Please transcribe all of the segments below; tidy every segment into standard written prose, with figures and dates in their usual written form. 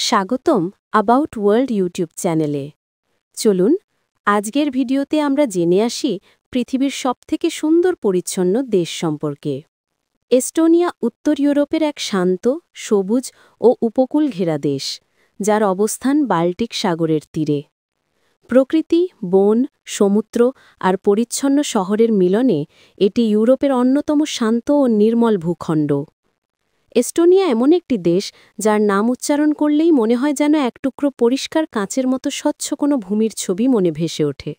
স্বাগতম about world YouTube চ্যানেলে। চলুন আজকের ভিডিওতে আমরা জেনে আসি পৃথিবীর সবথেকে সুন্দর পরিচ্ছন্ন দেশ সম্পর্কে। এস্টোনিয়া উত্তর ইউরোপের এক শান্ত, সবুজ ও উপকূল ঘেরা দেশ, যার অবস্থান বাল্টিক সাগরের তীরে। প্রকৃতি, বন, সমুদ্র আর পরিচ্ছন্ন শহরের মিলনে এটি ইউরোপের অন্যতম শান্ত ও নির্মল ভূখণ্ড। এস্টোনিয়া এমন একটি দেশ যার নাম উচ্চারণ করলেই মনে হয় যেন এক টুকরো পরিষ্কার কাঁচের মতো স্বচ্ছ কোনো ভূমির ছবি মনে ভেসে ওঠে।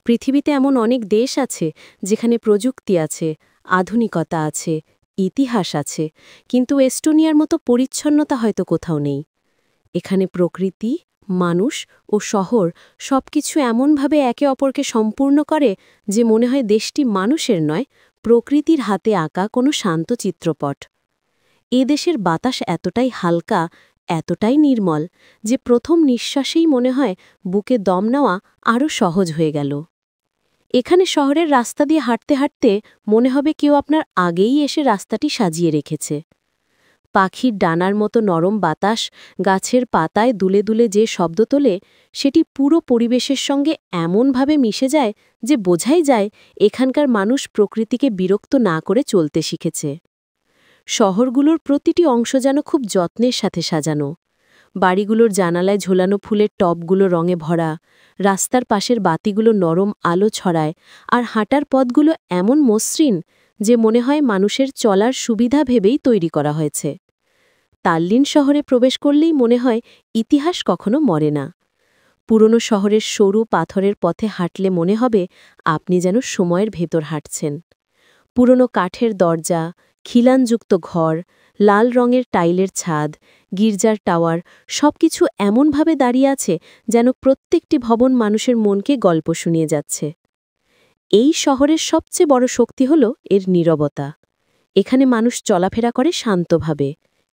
পৃথিবীতে এমন অনেক দেশ আছে যেখানে প্রযুক্তি আছে, আধুনিকতা আছে, ইতিহাস আছে, কিন্তু এস্টোনিয়ার মতো পরিচ্ছন্নতা হয়তো কোথাও নেই। এখানে প্রকৃতি, মানুষ ও শহর সবকিছু এমনভাবে একে অপরকে সম্পূর্ণ করে যে মনে হয় দেশটি মানুষের নয়, প্রকৃতির হাতে আঁকা কোনো শান্ত চিত্রপট। এ দেশের বাতাস এতটাই হালকা, এতটাই নির্মল যে প্রথম নিঃশ্বাসেই মনে হয় বুকে দম নেওয়া আরও সহজ হয়ে গেল। এখানে শহরের রাস্তা দিয়ে হাঁটতে হাঁটতে মনে হবে কেউ আপনার আগেই এসে রাস্তাটি সাজিয়ে রেখেছে। পাখির ডানার মতো নরম বাতাস গাছের পাতায় দুলে দুলে যে শব্দ তোলে, সেটি পুরো পরিবেশের সঙ্গে এমনভাবে মিশে যায় যে বোঝাই যায় এখানকার মানুষ প্রকৃতিকে বিরক্ত না করে চলতে শিখেছে। শহরগুলোর প্রতিটি অংশ যেন খুব যত্নের সাথে সাজানো। বাড়িগুলোর জানালায় ঝোলানো ফুলের টবগুলো রঙে ভরা, রাস্তার পাশের বাতিগুলো নরম আলো ছড়ায়, আর হাঁটার পথগুলো এমন মসৃণ যে মনে হয় মানুষের চলার সুবিধা ভেবেই তৈরি করা হয়েছে। তাল্লিন শহরে প্রবেশ করলেই মনে হয় ইতিহাস কখনো মরে না। পুরনো শহরের সরু পাথরের পথে হাঁটলে মনে হবে আপনি যেন সময়ের ভেতর হাঁটছেন। পুরনো কাঠের দরজা, খিলানযুক্ত ঘর, লাল রঙের টাইলের ছাদ, গির্জার টাওয়ার সবকিছু এমনভাবে দাঁড়িয়ে আছে যেন প্রত্যেকটি ভবন মানুষের মনকে গল্প শুনিয়ে যাচ্ছে। এই শহরের সবচেয়ে বড় শক্তি হল এর নীরবতা। এখানে মানুষ চলাফেরা করে শান্তভাবে,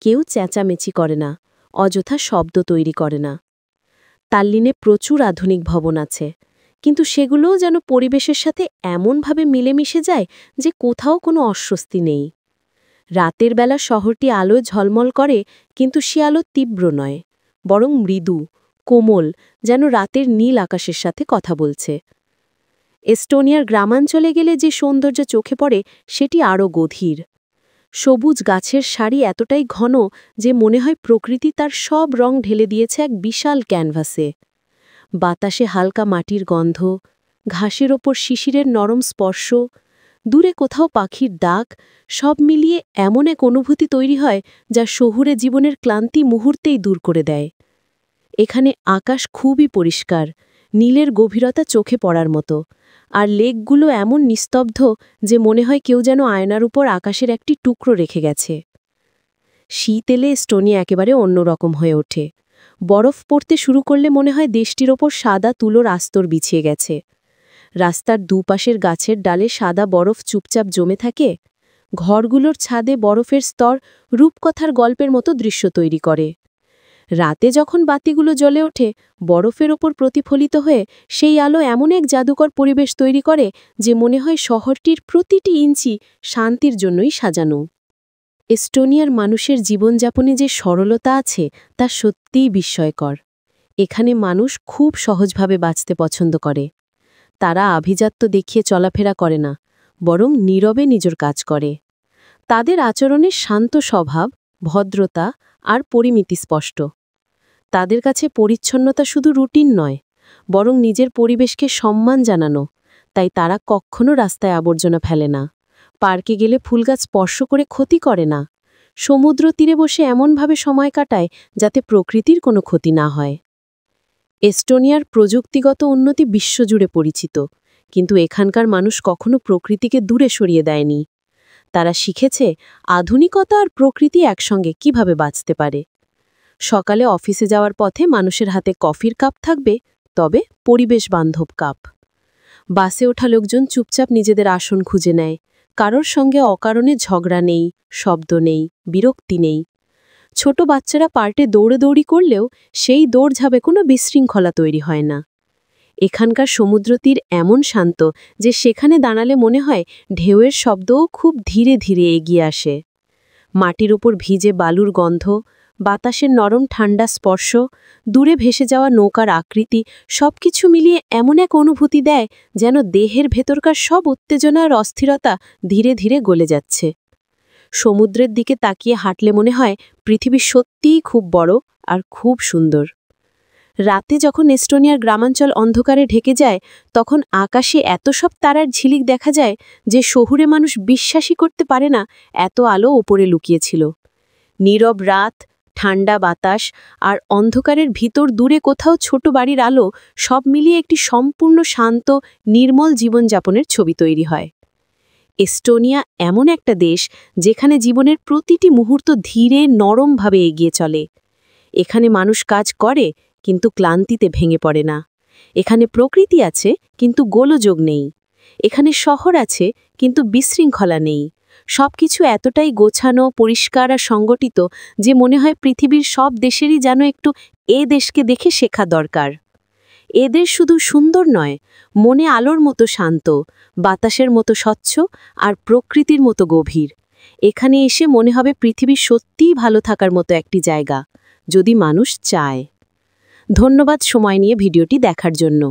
কেউ চেঁচামেচি করে না, অযথা শব্দ তৈরি করে না। তাল্লিনে প্রচুর আধুনিক ভবন আছে, কিন্তু সেগুলোও যেন পরিবেশের সাথে এমনভাবে মিলেমিশে যায় যে কোথাও কোনো অস্বস্তি নেই। রাতের বেলা শহরটি আলোয় ঝলমল করে, কিন্তু সে আলো তীব্র নয়, বরং মৃদু, কোমল, যেন রাতের নীল আকাশের সাথে কথা বলছে। এস্টোনিয়ার গ্রামাঞ্চলে গেলে যে সৌন্দর্য চোখে পড়ে সেটি আরও গভীর। সবুজ গাছের সারি এতটাই ঘন যে মনে হয় প্রকৃতি তার সব রং ঢেলে দিয়েছে এক বিশাল ক্যানভাসে। বাতাসে হালকা মাটির গন্ধ, ঘাসের ওপর শিশিরের নরম স্পর্শ, দূরে কোথাও পাখির ডাক, সব মিলিয়ে এমন এক অনুভূতি তৈরি হয় যা শহুরে জীবনের ক্লান্তি মুহূর্তেই দূর করে দেয়। এখানে আকাশ খুবই পরিষ্কার, নীলের গভীরতা চোখে পড়ার মতো, আর লেকগুলো এমন নিস্তব্ধ যে মনে হয় কেউ যেন আয়নার উপর আকাশের একটি টুকরো রেখে গেছে। শীত এলে এস্টোনিয়া একেবারে অন্যরকম হয়ে ওঠে। বরফ পড়তে শুরু করলে মনে হয় দেশটির ওপর সাদা তুলোর আস্তর বিছিয়ে গেছে। রাস্তার দুপাশের গাছের ডালে সাদা বরফ চুপচাপ জমে থাকে। ঘরগুলোর ছাদে বরফের স্তর রূপকথার গল্পের মতো দৃশ্য তৈরি করে। রাতে যখন বাতিগুলো জ্বলে ওঠে, বরফের ওপর প্রতিফলিত হয়ে সেই আলো এমন এক জাদুকর পরিবেশ তৈরি করে যে মনে হয় শহরটির প্রতিটি ইঞ্চি শান্তির জন্যই সাজানো। এস্টোনিয়ার মানুষের জীবনযাপনে যে সরলতা আছে তা সত্যিই বিস্ময়কর। এখানে মানুষ খুব সহজভাবে বাঁচতে পছন্দ করে। তারা আভিজাত্য দেখিয়ে চলাফেরা করে না, বরং নীরবে নিজের কাজ করে। তাদের আচরণের শান্ত স্বভাব, ভদ্রতা আর পরিমিতি স্পষ্ট। তাদের কাছে পরিচ্ছন্নতা শুধু রুটিন নয়, বরং নিজের পরিবেশকে সম্মান জানানো। তাই তারা কখনো রাস্তায় আবর্জনা ফেলে না, পার্কে গেলে ফুলগাছ স্পর্শ করে ক্ষতি করে না, সমুদ্র তীরে বসে এমনভাবে সময় কাটায় যাতে প্রকৃতির কোনো ক্ষতি না হয়। এস্টোনিয়ার প্রযুক্তিগত উন্নতি বিশ্বজুড়ে পরিচিত, কিন্তু এখানকার মানুষ কখনো প্রকৃতিকে দূরে সরিয়ে দেয়নি। তারা শিখেছে আধুনিকতা আর প্রকৃতি একসঙ্গে কিভাবে বাঁচতে পারে। সকালে অফিসে যাওয়ার পথে মানুষের হাতে কফির কাপ থাকবে, তবে পরিবেশ বান্ধব কাপ। বাসে ওঠা লোকজন চুপচাপ নিজেদের আসন খুঁজে নেয়, কারোর সঙ্গে অকারণে ঝগড়া নেই, শব্দ নেই, বিরক্তি নেই। ছোট বাচ্চারা পার্টে দৌড়াদৌড়ি করলেও সেই দৌড়ঝাঁপে কোনো বিশৃঙ্খলা তৈরি হয় না। এখানকার সমুদ্র তীর এমন শান্ত যে সেখানে দাঁড়ালে মনে হয় ঢেউয়ের শব্দও খুব ধীরে ধীরে এগিয়ে আসে। মাটির ওপর ভিজে বালুর গন্ধ, বাতাসের নরম ঠান্ডা স্পর্শ, দূরে ভেসে যাওয়া নৌকার আকৃতি সবকিছু মিলিয়ে এমন এক অনুভূতি দেয় যেন দেহের ভেতরকার সব উত্তেজনা আর অস্থিরতা ধীরে ধীরে গলে যাচ্ছে। সমুদ্রের দিকে তাকিয়ে হাঁটলে মনে হয় পৃথিবী সত্যিই খুব বড় আর খুব সুন্দর। রাতে যখন এস্টোনিয়ার গ্রামাঞ্চল অন্ধকারে ঢেকে যায়, তখন আকাশে এত সব তারার ঝিলিক দেখা যায় যে শহুরে মানুষ বিশ্বাসই করতে পারে না এত আলো ওপরে লুকিয়েছিল। নীরব রাত, ঠান্ডা বাতাস আর অন্ধকারের ভিতর দূরে কোথাও ছোট বাড়ির আলো সব মিলিয়ে একটি সম্পূর্ণ শান্ত, নির্মল জীবনযাপনের ছবি তৈরি হয়। এস্টোনিয়া এমন একটা দেশ যেখানে জীবনের প্রতিটি মুহূর্ত ধীরে, নরমভাবে এগিয়ে চলে। এখানে মানুষ কাজ করে কিন্তু ক্লান্তিতে ভেঙে পড়ে না। এখানে প্রকৃতি আছে কিন্তু গোলযোগ নেই। এখানে শহর আছে কিন্তু বিশৃঙ্খলা নেই। সবকিছু এতটাই গোছানো, পরিষ্কার আর সংগঠিত যে মনে হয় পৃথিবীর সব দেশেরই যেন একটু এ দেশকে দেখে শেখা দরকার। এ দেশ শুধু সুন্দর নয়, মনে আলোর মতো শান্ত, বাতাসের মতো স্বচ্ছ আর প্রকৃতির মতো গভীর। এখানে এসে মনে হবে পৃথিবী সত্যিই ভালো থাকার মতো একটি জায়গা, যদি মানুষ চায়। ধন্যবাদ সময় নিয়ে ভিডিওটি দেখার জন্য।